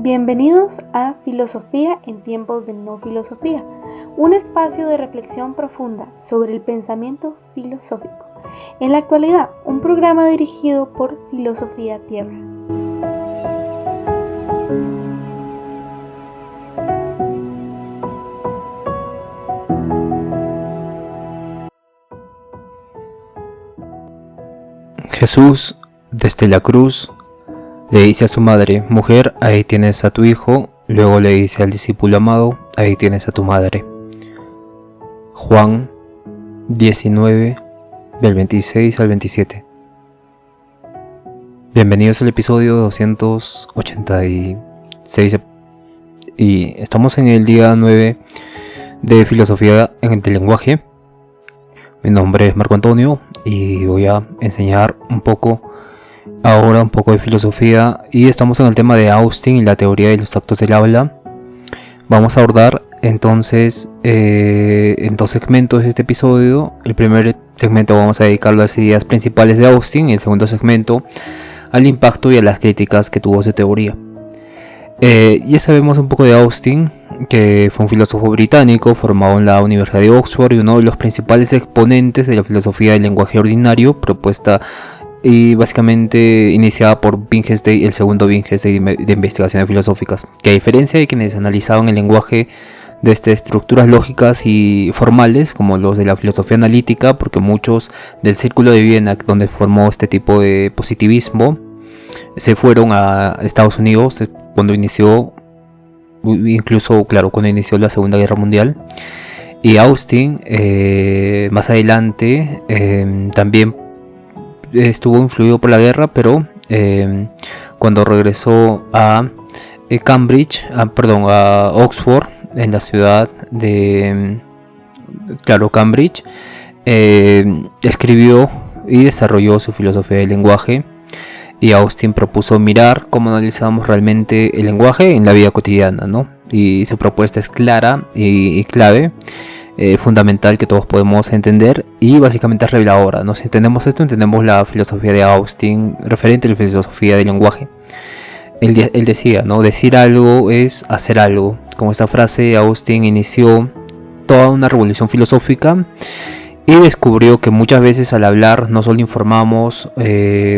Bienvenidos a Filosofía en tiempos de no filosofía, un espacio de reflexión profunda sobre el pensamiento filosófico. En la actualidad, un programa dirigido por Filosofía Tierra. Jesús, desde la cruz, le dice a su madre: mujer, ahí tienes a tu hijo. Luego le dice al discípulo amado: ahí tienes a tu madre. Juan 19, del 26 al 27. Bienvenidos al episodio 286. Y estamos en el día 9 de Filosofía en el Lenguaje. Mi nombre es Marco Antonio y voy a enseñar un poco de filosofía, y estamos en el tema de Austin y la teoría de los actos del habla. Vamos a abordar entonces en dos segmentos este episodio. El primer segmento vamos a dedicarlo a las ideas principales de Austin, y el segundo segmento al impacto y a las críticas que tuvo su teoría. Ya sabemos un poco de Austin, que fue un filósofo británico formado en la Universidad de Oxford y uno de los principales exponentes de la filosofía del lenguaje ordinario, propuesta y básicamente iniciada por Wittgenstein, el segundo Wittgenstein de investigaciones filosóficas, que a diferencia de quienes analizaban el lenguaje desde estructuras lógicas y formales como los de la filosofía analítica, porque muchos del Círculo de Viena, donde formó este tipo de positivismo, se fueron a Estados Unidos cuando inició la Segunda Guerra Mundial. Y Austin más adelante también estuvo influido por la guerra, pero cuando regresó a Oxford, en la ciudad de Cambridge, escribió y desarrolló su filosofía del lenguaje. Y Austin propuso mirar cómo analizamos realmente el lenguaje en la vida cotidiana, ¿no? Y su propuesta es clara y clave, fundamental, que todos podemos entender, y básicamente es reveladora, ¿no? Si entendemos esto, entendemos la filosofía de Austin referente a la filosofía del lenguaje. Él decía, ¿no? Decir algo es hacer algo. Con esta frase Austin inició toda una revolución filosófica y descubrió que muchas veces al hablar no solo informamos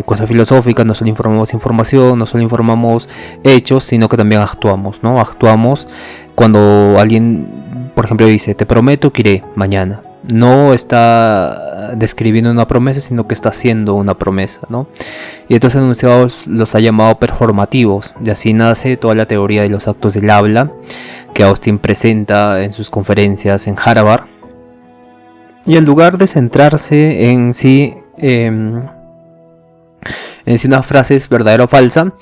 cosas filosóficas, no solo informamos información, no solo informamos hechos, sino que también actuamos, ¿no? Actuamos cuando alguien, por ejemplo, dice: te prometo que iré mañana. No está describiendo una promesa, sino que está haciendo una promesa, ¿no? Y estos enunciados los ha llamado performativos. De así nace toda la teoría de los actos del habla que Austin presenta en sus conferencias en Harvard. Y en lugar de centrarse en si una frase es verdadera o falsa,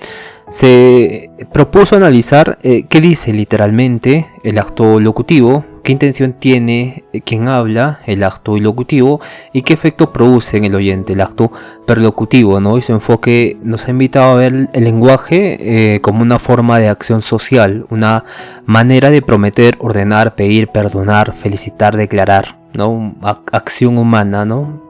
se propuso analizar qué dice literalmente el acto locutivo, qué intención tiene quien habla, el acto ilocutivo, y qué efecto produce en el oyente el acto perlocutivo, ¿no? Y su enfoque nos ha invitado a ver el lenguaje como una forma de acción social, una manera de prometer, ordenar, pedir, perdonar, felicitar, declarar, ¿no? Acción humana, ¿no?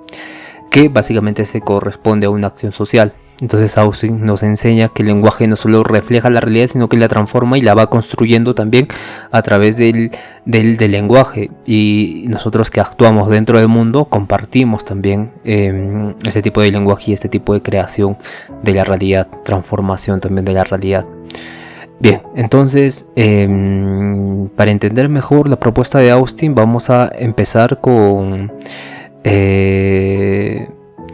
Que básicamente se corresponde a una acción social. Entonces Austin nos enseña que el lenguaje no solo refleja la realidad, sino que la transforma y la va construyendo también a través del lenguaje. Y nosotros que actuamos dentro del mundo compartimos también ese tipo de lenguaje y este tipo de creación de la realidad, transformación también de la realidad. Bien, entonces para entender mejor la propuesta de Austin, vamos a empezar con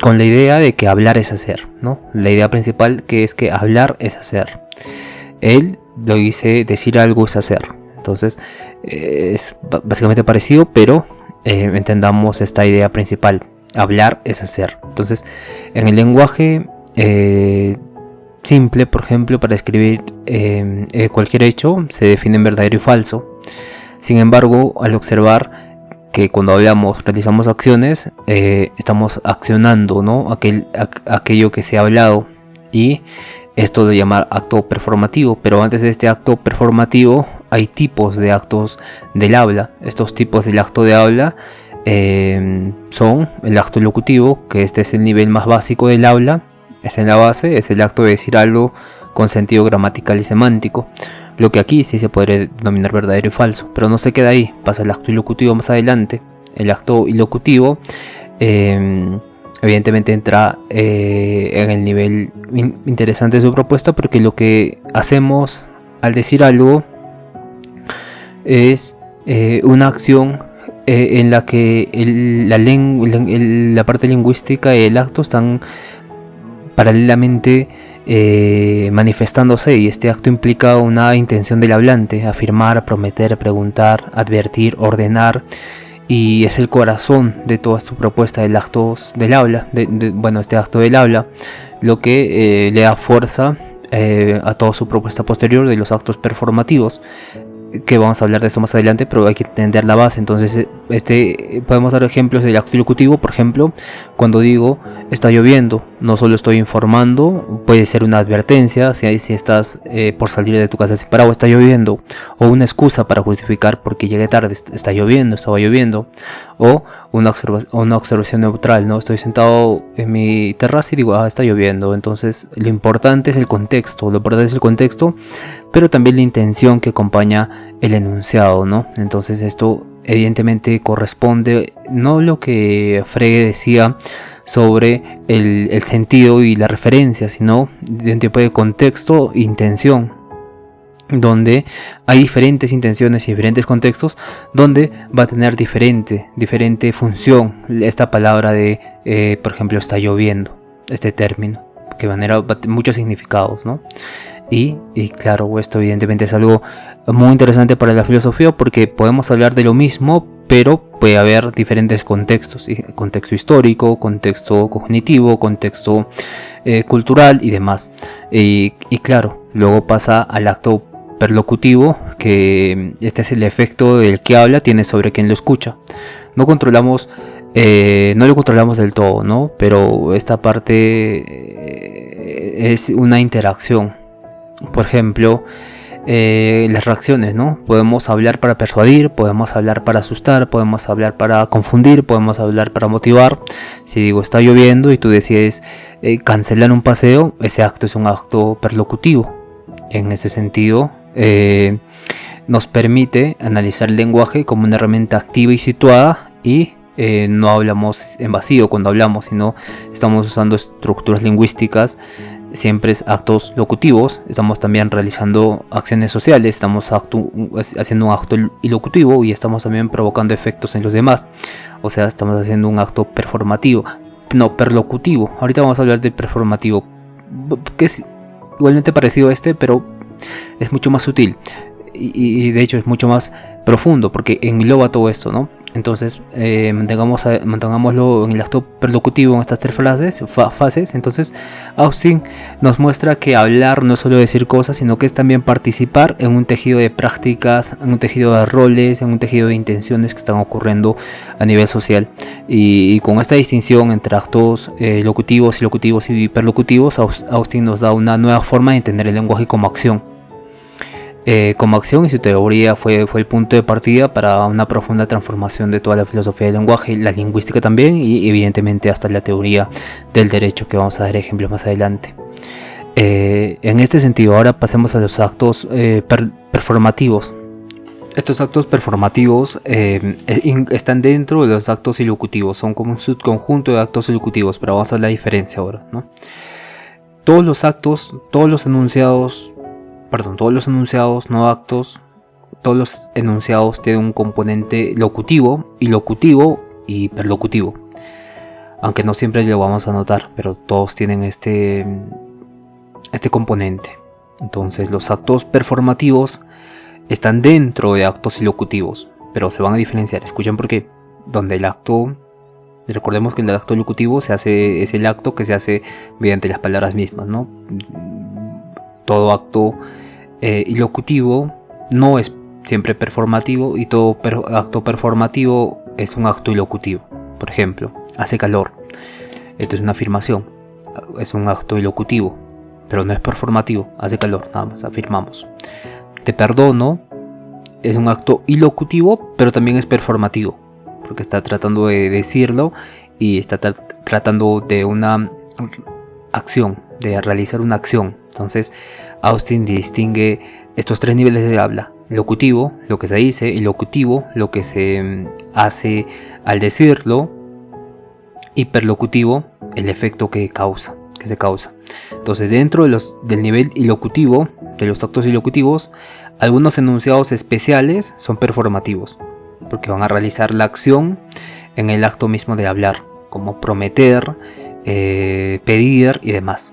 la idea de que hablar es hacer, ¿no? La idea principal, que es que hablar es hacer. Él lo dice: decir algo es hacer. Entonces es básicamente parecido, pero entendamos esta idea principal: hablar es hacer. Entonces, en el lenguaje simple, por ejemplo, para escribir cualquier hecho se define en verdadero y falso. Sin embargo, al observar que cuando hablamos, realizamos acciones, estamos accionando, ¿no? Aquello que se ha hablado, y esto lo llama acto performativo. Pero antes de este acto performativo hay tipos de actos del habla. Estos tipos del acto de habla son el acto locutivo, que este es el nivel más básico del habla, es en la base, es el acto de decir algo con sentido gramatical y semántico, lo que aquí sí se podría denominar verdadero y falso, pero no se queda ahí, pasa el acto ilocutivo más adelante. El acto ilocutivo evidentemente entra en el nivel interesante de su propuesta, porque lo que hacemos al decir algo es una acción en la que la parte lingüística y el acto están paralelamente manifestándose, y este acto implica una intención del hablante: afirmar, prometer, preguntar, advertir, ordenar, y es el corazón de toda su propuesta del acto del habla, este acto del habla, lo que le da fuerza a toda su propuesta posterior de los actos performativos, que vamos a hablar de esto más adelante, pero hay que entender la base. Entonces podemos dar ejemplos del acto ilocutivo. Por ejemplo, cuando digo está lloviendo, no solo estoy informando, puede ser una advertencia si estás por salir de tu casa sin paraguas, está lloviendo, o una excusa para justificar porque llegué tarde, está lloviendo, estaba lloviendo, o una observación neutral, ¿no? Estoy sentado en mi terraza y digo, está lloviendo. Entonces lo importante es el contexto, pero también la intención que acompaña el enunciado, ¿no? Entonces esto evidentemente corresponde, no lo que Frege decía sobre el sentido y la referencia, sino de un tipo de contexto e intención, donde hay diferentes intenciones y diferentes contextos, donde va a tener diferente función esta palabra de, por ejemplo, está lloviendo, este término, que va a tener muchos significados, ¿no? Y claro, esto evidentemente es algo muy interesante para la filosofía, porque podemos hablar de lo mismo, pero puede haber diferentes contextos: contexto histórico, contexto cognitivo, contexto cultural y demás. Y claro, luego pasa al acto perlocutivo, que este es el efecto del que habla tiene sobre quien lo escucha. No lo controlamos del todo, ¿no? Pero esta parte es una interacción. Por ejemplo, las reacciones, ¿no? Podemos hablar para persuadir, podemos hablar para asustar, podemos hablar para confundir, podemos hablar para motivar. Si digo está lloviendo y tú decides cancelar un paseo, ese acto es un acto perlocutivo. En ese sentido, nos permite analizar el lenguaje como una herramienta activa y situada, y no hablamos en vacío cuando hablamos, sino estamos usando estructuras lingüísticas. Siempre es actos locutivos, estamos también realizando acciones sociales, estamos haciendo un acto ilocutivo y estamos también provocando efectos en los demás. O sea, estamos haciendo un acto perlocutivo. Ahorita vamos a hablar de performativo, que es igualmente parecido a pero es mucho más sutil y de hecho es mucho más profundo, porque engloba todo esto, ¿no? Entonces mantengámoslo en el acto perlocutivo, en estas tres fases. Entonces Austin nos muestra que hablar no es solo decir cosas, sino que es también participar en un tejido de prácticas, en un tejido de roles, en un tejido de intenciones que están ocurriendo a nivel social. Y con esta distinción entre actos locutivos y hiperlocutivos, Austin nos da una nueva forma de entender el lenguaje como acción. Y su teoría fue el punto de partida para una profunda transformación de toda la filosofía del lenguaje, la lingüística también, y evidentemente hasta la teoría del derecho, que vamos a dar ejemplos más adelante. En este sentido, ahora pasemos a los actos performativos. Estos actos performativos están dentro de los actos ilocutivos, son como un subconjunto de actos ilocutivos, pero vamos a ver la diferencia ahora, ¿no? Todos los enunciados, no actos, todos los enunciados tienen un componente locutivo, ilocutivo y perlocutivo. Aunque no siempre lo vamos a notar, pero todos tienen este componente. Entonces los actos performativos están dentro de actos ilocutivos, pero se van a diferenciar. Escuchen por qué. Recordemos que el acto ilocutivo es el acto que se hace mediante las palabras mismas, ¿no? Todo acto ilocutivo no es siempre performativo, y todo acto performativo es un acto ilocutivo. Por ejemplo, hace calor. Esto es una afirmación, es un acto ilocutivo, pero no es performativo. Hace calor, nada más afirmamos. Te perdono es un acto ilocutivo, pero también es performativo, porque está tratando de decirlo y está tratando de una acción, de realizar una acción. Entonces Austin distingue estos 3 niveles de habla: locutivo, lo que se dice; ilocutivo, lo que se hace al decirlo; hiperlocutivo, el efecto que se causa. Entonces, dentro del nivel ilocutivo, de los actos ilocutivos, algunos enunciados especiales son performativos, porque van a realizar la acción en el acto mismo de hablar, como prometer, pedir y demás.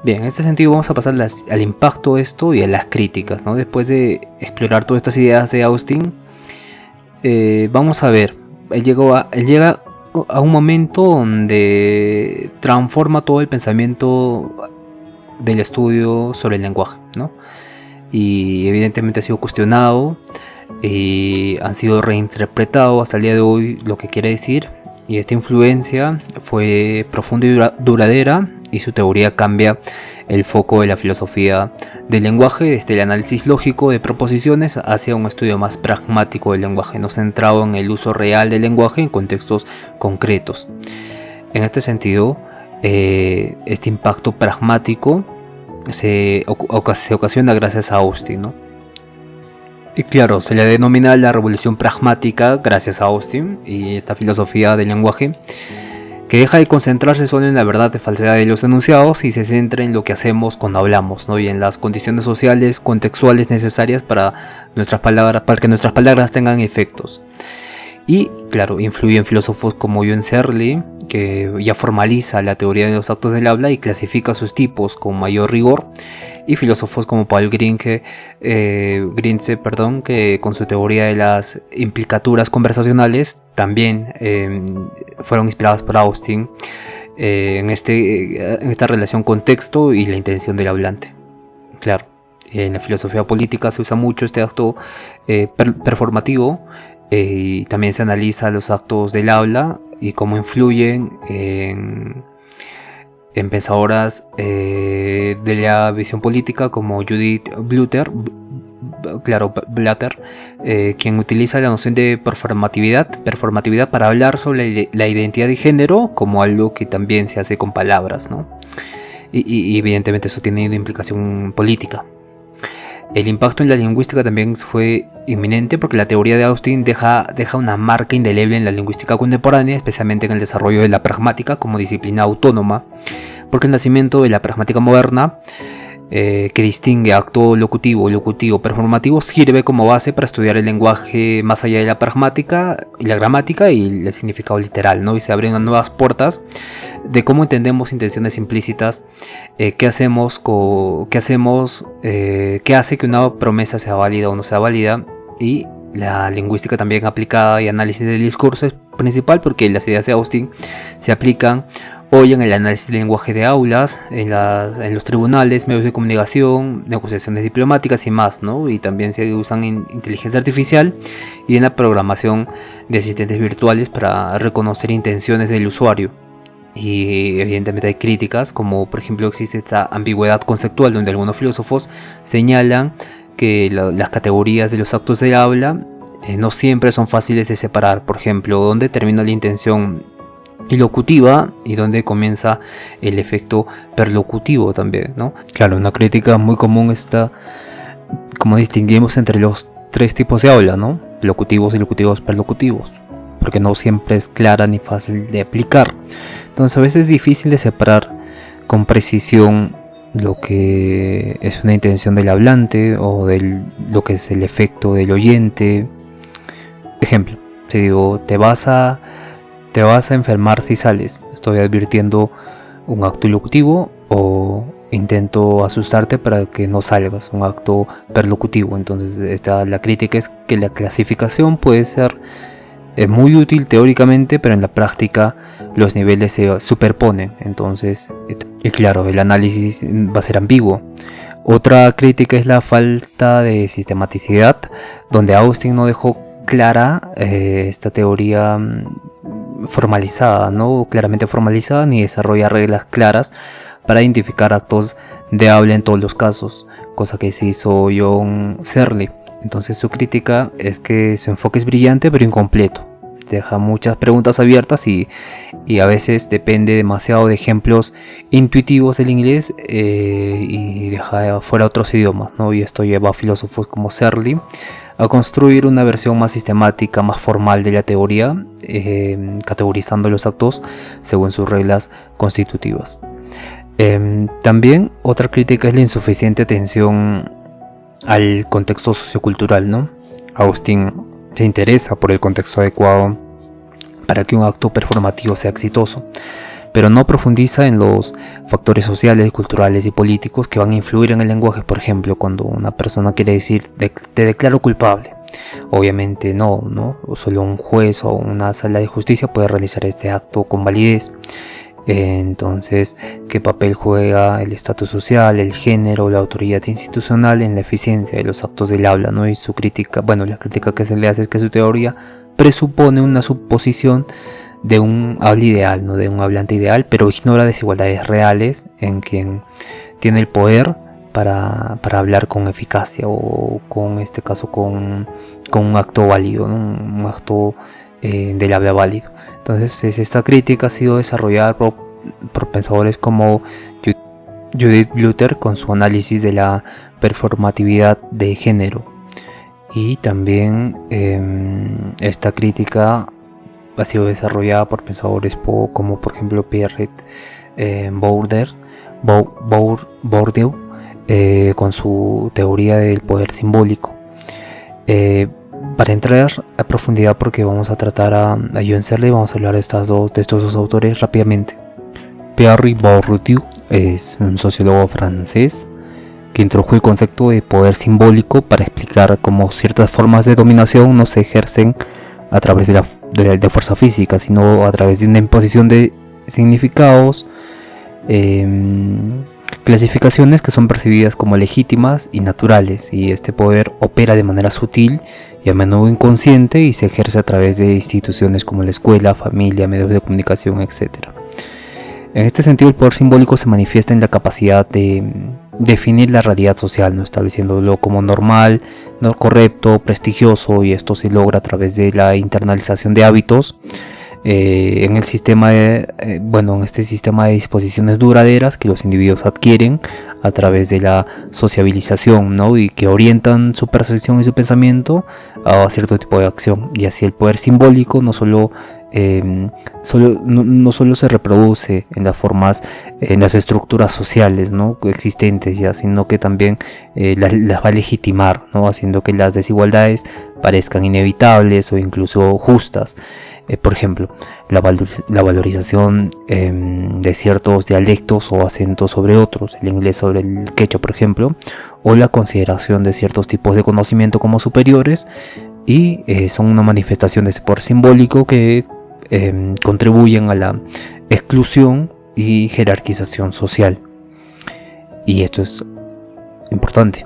Bien, en este sentido vamos a pasar al impacto de esto y a las críticas, ¿no? Después de explorar todas estas ideas de Austin, vamos a ver, él llega a un momento donde transforma todo el pensamiento del estudio sobre el lenguaje, ¿no? Y evidentemente ha sido cuestionado y han sido reinterpretados hasta el día de hoy lo que quiere decir, y esta influencia fue profunda y duradera, y su teoría cambia el foco de la filosofía del lenguaje desde el análisis lógico de proposiciones hacia un estudio más pragmático del lenguaje, no centrado en el uso real del lenguaje en contextos concretos. En este sentido, este impacto pragmático se ocasiona gracias a Austin, ¿no? Y claro, se le denomina la revolución pragmática gracias a Austin y esta filosofía del lenguaje, que deja de concentrarse solo en la verdad de falsedad de los enunciados y se centra en lo que hacemos cuando hablamos, ¿no? Y en las condiciones sociales contextuales necesarias para que nuestras palabras tengan efectos. Y claro, influye en filósofos como John Searle, que ya formaliza la teoría de los actos del habla y clasifica sus tipos con mayor rigor, y filósofos como Paul Grinze, que con su teoría de las implicaturas conversacionales también fueron inspirados por Austin en esta relación contexto y la intención del hablante. Claro, en la filosofía política se usa mucho este acto performativo, y también se analiza los actos del habla y cómo influyen en pensadoras de la visión política como Judith Butler, quien utiliza la noción de performatividad para hablar sobre la identidad de género como algo que también se hace con palabras, ¿no? Y evidentemente eso tiene una implicación política. El impacto en la lingüística también fue inminente, porque la teoría de Austin deja una marca indeleble en la lingüística contemporánea, especialmente en el desarrollo de la pragmática como disciplina autónoma, porque el nacimiento de la pragmática moderna, que distingue acto locutivo y locutivo performativo, sirve como base para estudiar el lenguaje más allá de la pragmática y la gramática y el significado literal, ¿no? Y se abren nuevas puertas de cómo entendemos intenciones implícitas, qué hace que una promesa sea válida o no sea válida, y la lingüística también aplicada y análisis del discurso es principal, porque las ideas de Austin se aplican hoy en el análisis del lenguaje de aulas, en los tribunales, medios de comunicación, negociaciones diplomáticas y más, ¿no? Y también se usan en inteligencia artificial y en la programación de asistentes virtuales para reconocer intenciones del usuario. Y evidentemente hay críticas, como por ejemplo existe esta ambigüedad conceptual, donde algunos filósofos señalan que las categorías de los actos de habla no siempre son fáciles de separar. Por ejemplo, dónde termina la intención ilocutiva y dónde comienza el efecto perlocutivo también, ¿no? Claro, una crítica muy común está cómo distinguimos entre los 3 tipos de habla, ¿no? Locutivos, ilocutivos, perlocutivos, porque no siempre es clara ni fácil de aplicar. Entonces a veces es difícil de separar con precisión lo que es una intención del hablante o lo que es el efecto del oyente. Ejemplo, te digo, te vas a enfermar si sales. Estoy advirtiendo un acto ilocutivo, o intento asustarte para que no salgas, un acto perlocutivo. Entonces la crítica es que la clasificación puede ser muy útil teóricamente, pero en la práctica los niveles se superponen. Entonces, y claro, el análisis va a ser ambiguo. Otra crítica es la falta de sistematicidad, donde Austin no dejó clara esta teoría formalizada, no claramente formalizada, ni desarrolla reglas claras para identificar actos de habla en todos los casos, cosa que se hizo John Searle. Entonces su crítica es que su enfoque es brillante pero incompleto. te deja muchas preguntas abiertas y a veces depende demasiado de ejemplos intuitivos del inglés y deja fuera otros idiomas, ¿no? Y esto lleva a filósofos como Searle a construir una versión más sistemática, más formal de la teoría, categorizando los actos según sus reglas constitutivas. También otra crítica es la insuficiente atención al contexto sociocultural, ¿no? Austin se interesa por el contexto adecuado para que un acto performativo sea exitoso, pero no profundiza en los factores sociales, culturales y políticos que van a influir en el lenguaje. Por ejemplo, cuando una persona quiere decir te declaro culpable, obviamente no, o solo un juez o una sala de justicia puede realizar este acto con validez. Entonces, ¿qué papel juega el estatus social, el género, la autoridad institucional en la eficiencia de los actos del habla, ¿no? Y su crítica, la crítica que se le hace es que su teoría presupone una suposición de un habla ideal, ¿no? De un hablante ideal, pero ignora desigualdades reales en quien tiene el poder para hablar con eficacia o con este caso con un acto válido, ¿no? Un acto del habla válido. Entonces esta crítica ha sido desarrollada por pensadores como Judith Butler con su análisis de la performatividad de género, y también esta crítica ha sido desarrollada por pensadores como por ejemplo Pierre Bourdieu con su teoría del poder simbólico. Para entrar a profundidad, porque vamos a tratar a John Searle, vamos a hablar de estos dos autores rápidamente. Pierre Bourdieu es un sociólogo francés que introdujo el concepto de poder simbólico para explicar cómo ciertas formas de dominación no se ejercen a través de fuerza física, sino a través de una imposición de significados, clasificaciones que son percibidas como legítimas y naturales, y este poder opera de manera sutil y a menudo inconsciente y se ejerce a través de instituciones como la escuela, familia, medios de comunicación, etc. En este sentido, el poder simbólico se manifiesta en la capacidad de definir la realidad social, ¿no? Estableciéndolo como normal, no correcto, prestigioso, y esto se logra a través de la internalización de hábitos en este sistema de disposiciones duraderas que los individuos adquieren a través de la sociabilización, ¿no? Y que orientan su percepción y su pensamiento a cierto tipo de acción. Y así el poder simbólico no solo se reproduce en las formas, en las estructuras sociales, ¿no? existentes ya, sino que también las va a legitimar, ¿no? Haciendo que las desigualdades parezcan inevitables o incluso justas. Por ejemplo, la valorización de ciertos dialectos o acentos sobre otros, el inglés sobre el quechua, por ejemplo, o la consideración de ciertos tipos de conocimiento como superiores, y son una manifestación de ese poder simbólico que contribuyen a la exclusión y jerarquización social. Y esto es importante,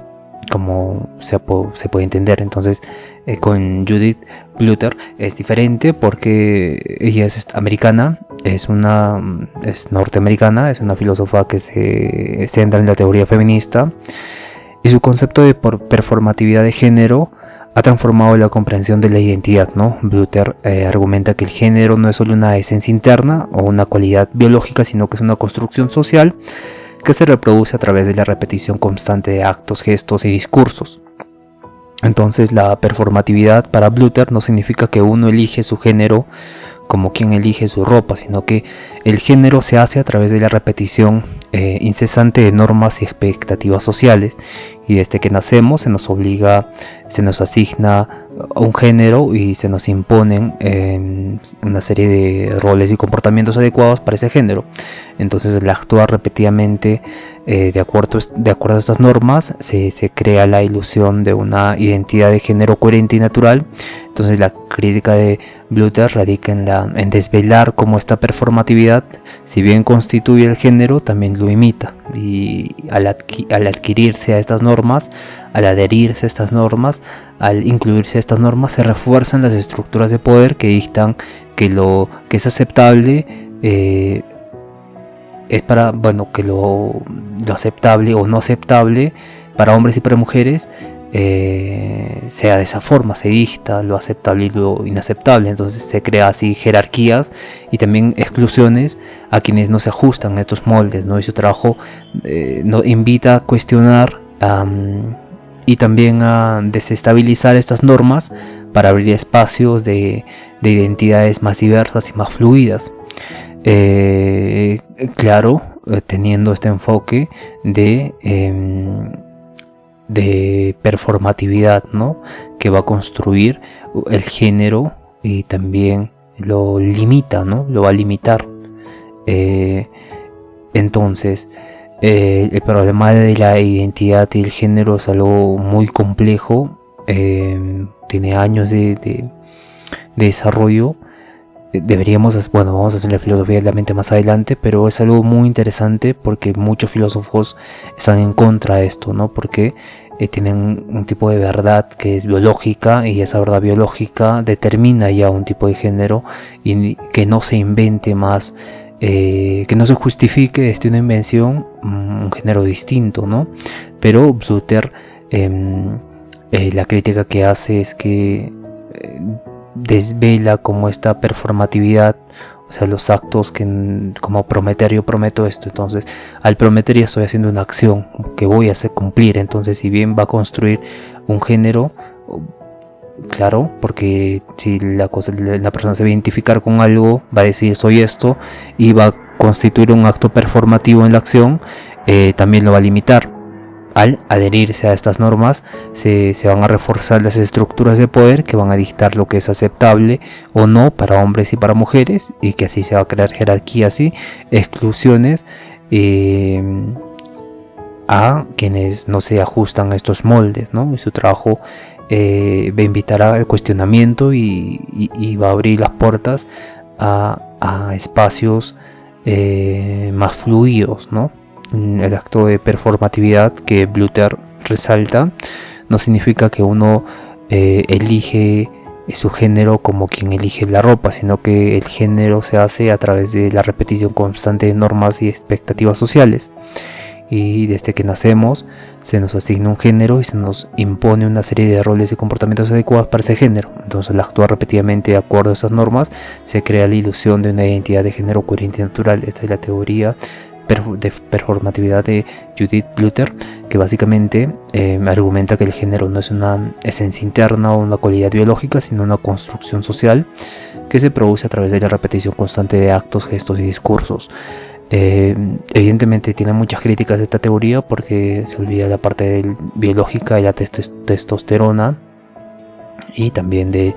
como se puede entender. Entonces, con Judith Butler es diferente porque ella es americana, es norteamericana, es una filósofa que se centra en la teoría feminista, y su concepto de performatividad de género ha transformado la comprensión de la identidad, ¿no? Butler argumenta que el género no es solo una esencia interna o una cualidad biológica, sino que es una construcción social que se reproduce a través de la repetición constante de actos, gestos y discursos. Entonces, la performatividad para Butler no significa que uno elige su género como quien elige su ropa, sino que el género se hace a través de la repetición incesante de normas y expectativas sociales, y desde que nacemos se nos asigna un género y se nos imponen una serie de roles y comportamientos adecuados para ese género. Entonces, al actuar repetidamente de acuerdo a estas normas, se crea la ilusión de una identidad de género coherente y natural. Entonces, la crítica de Butler radica en desvelar cómo esta performatividad, si bien constituye el género, también lo imita, y al adquirirse a estas normas, al adherirse a estas normas, al incluirse a estas normas, se refuerzan las estructuras de poder que dictan que lo que es aceptable es que lo aceptable o no aceptable para hombres y para mujeres sea de esa forma, se dicta lo aceptable y lo inaceptable. Entonces se crea así jerarquías y también exclusiones a quienes no se ajustan a estos moldes, ¿no? Y su trabajo nos invita a cuestionar y también a desestabilizar estas normas para abrir espacios de identidades más diversas y más fluidas. Claro, teniendo este enfoque de performatividad, ¿no? Que va a construir el género y también lo limita, ¿no? Lo va a limitar. Entonces, el problema de la identidad y el género es algo muy complejo, tiene años de desarrollo. Vamos a hacer la filosofía de la mente más adelante, pero es algo muy interesante porque muchos filósofos están en contra de esto, ¿no? Porque tienen un tipo de verdad que es biológica, y esa verdad biológica determina ya un tipo de género, y que no se invente más, que no se justifique desde una invención un género distinto, ¿no? Pero Bluter, la crítica que hace es que desvela como esta performatividad, o sea, los actos que como prometer, yo prometo esto, entonces al prometer ya estoy haciendo una acción que voy a hacer cumplir. Entonces, si bien va a construir un género, claro, porque si la persona se va a identificar con algo, va a decir soy esto, y va a constituir un acto performativo en la acción, también lo va a limitar. Al adherirse a estas normas se van a reforzar las estructuras de poder que van a dictar lo que es aceptable o no para hombres y para mujeres, y que así se va a crear jerarquías y exclusiones a quienes no se ajustan a estos moldes, ¿no? Y su trabajo va a invitar al cuestionamiento y va a abrir las puertas a espacios más fluidos, ¿no? El acto de performatividad que Bluter resalta no significa que uno elige su género como quien elige la ropa, sino que el género se hace a través de la repetición constante de normas y expectativas sociales. Y desde que nacemos se nos asigna un género y se nos impone una serie de roles y comportamientos adecuados para ese género. Entonces, al actuar repetidamente de acuerdo a esas normas, se crea la ilusión de una identidad de género coherente y natural. Esta es la teoría de performatividad de Judith Butler, que básicamente argumenta que el género no es una esencia interna o una cualidad biológica, sino una construcción social que se produce a través de la repetición constante de actos, gestos y discursos. Evidentemente tiene muchas críticas esta teoría porque se olvida la parte biológica de la testosterona y también de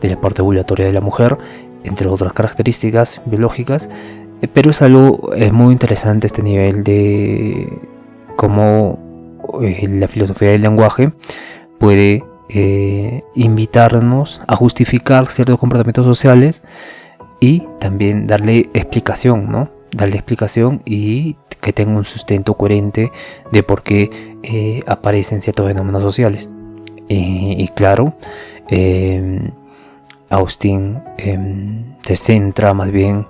la parte ovulatoria de la mujer, entre otras características biológicas. Pero es algo muy interesante este nivel de cómo la filosofía del lenguaje puede invitarnos a justificar ciertos comportamientos sociales y también darle explicación, ¿no? Darle explicación y que tenga un sustento coherente de por qué aparecen ciertos fenómenos sociales. Y claro, Austin se centra más bien,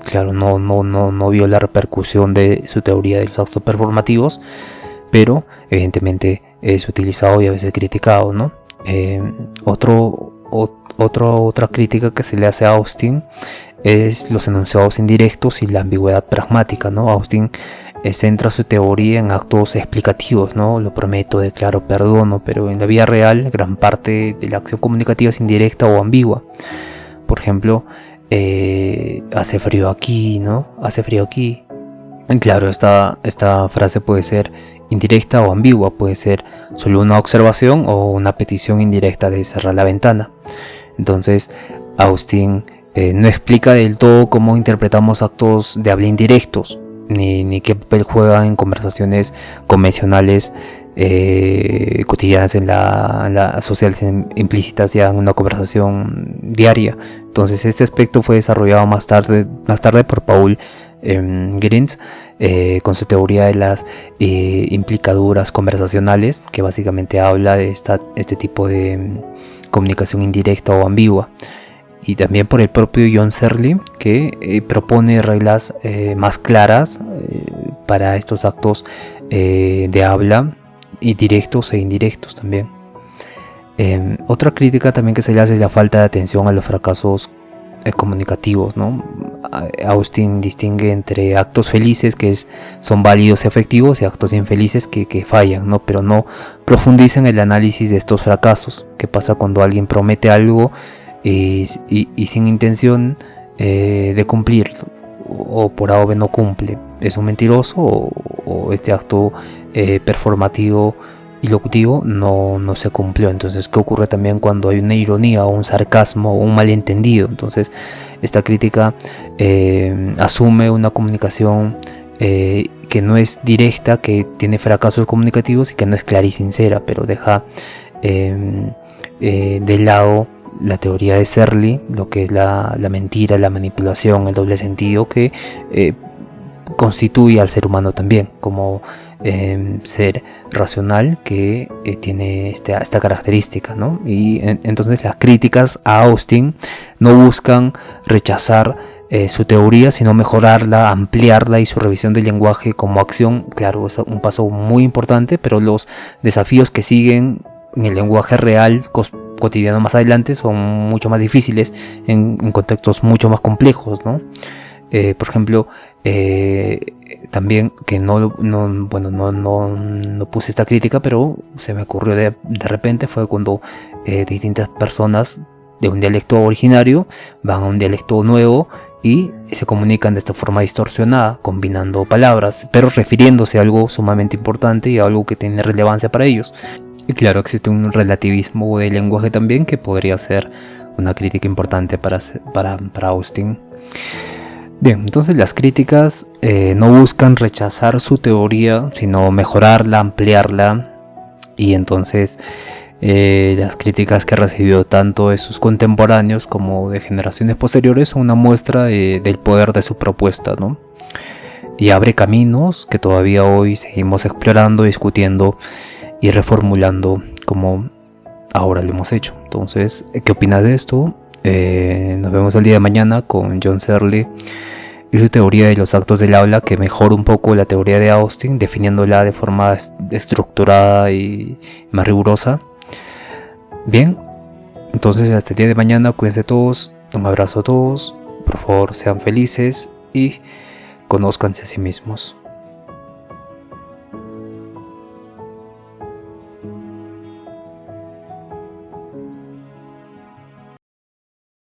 claro, no vio la repercusión de su teoría de los actos performativos, pero evidentemente es utilizado y a veces criticado, ¿no? Otra crítica que se le hace a Austin es los enunciados indirectos y la ambigüedad pragmática, ¿no? Austin centra su teoría en actos explicativos, ¿no? Lo prometo, declaro, perdono, pero en la vida real gran parte de la acción comunicativa es indirecta o ambigua. Por ejemplo, hace frío aquí, ¿no? Hace frío aquí. Claro, esta frase puede ser indirecta o ambigua, puede ser solo una observación o una petición indirecta de cerrar la ventana. Entonces, Austin no explica del todo cómo interpretamos actos de habla indirectos, ni qué papel juegan en conversaciones convencionales cotidianas en las sociales implícitas ya en una conversación diaria. Entonces este aspecto fue desarrollado más tarde por Paul Grins con su teoría de las implicaduras conversacionales, que básicamente habla de este tipo de comunicación indirecta o ambigua, y también por el propio John Searle, que propone reglas más claras para estos actos de habla, y directos e indirectos también. Otra crítica también que se le hace es la falta de atención a los fracasos comunicativos, ¿no? Austin distingue entre actos felices son válidos y efectivos y actos infelices que fallan, ¿no? Pero no profundiza en el análisis de estos fracasos. ¿Qué pasa cuando alguien promete algo y sin intención de cumplirlo, o por A o B no cumple? ¿Es un mentiroso o este acto performativo y locutivo no se cumplió? Entonces, ¿qué ocurre también cuando hay una ironía o un sarcasmo o un malentendido? Entonces, esta crítica asume una comunicación que no es directa, que tiene fracasos comunicativos y que no es clara y sincera, pero deja de lado la teoría de Searle, lo que es la mentira, la manipulación, el doble sentido que constituye al ser humano también como ser racional que tiene esta característica, ¿no? Y entonces las críticas a Austin no buscan rechazar su teoría, sino mejorarla, ampliarla, y su revisión del lenguaje como acción, claro, es un paso muy importante, pero los desafíos que siguen en el lenguaje real cotidiano más adelante son mucho más difíciles en contextos mucho más complejos, ¿no? Por ejemplo, también que no puse esta crítica, pero se me ocurrió de repente, fue cuando distintas personas de un dialecto originario van a un dialecto nuevo y se comunican de esta forma distorsionada, combinando palabras, pero refiriéndose a algo sumamente importante y a algo que tiene relevancia para ellos. Y claro, existe un relativismo del lenguaje también que podría ser una crítica importante para Austin. Bien, entonces las críticas no buscan rechazar su teoría, sino mejorarla, ampliarla. Y entonces las críticas que ha recibido tanto de sus contemporáneos como de generaciones posteriores son una muestra del poder de su propuesta, ¿no? Y abre caminos que todavía hoy seguimos explorando, discutiendo y reformulando como ahora lo hemos hecho. Entonces, ¿qué opinas de esto? Nos vemos el día de mañana con John Searle y su teoría de los actos del habla, que mejora un poco la teoría de Austin, definiéndola de forma estructurada y más rigurosa. Bien, entonces hasta el día de mañana, cuídense todos, un abrazo a todos, por favor sean felices y conózcanse a sí mismos.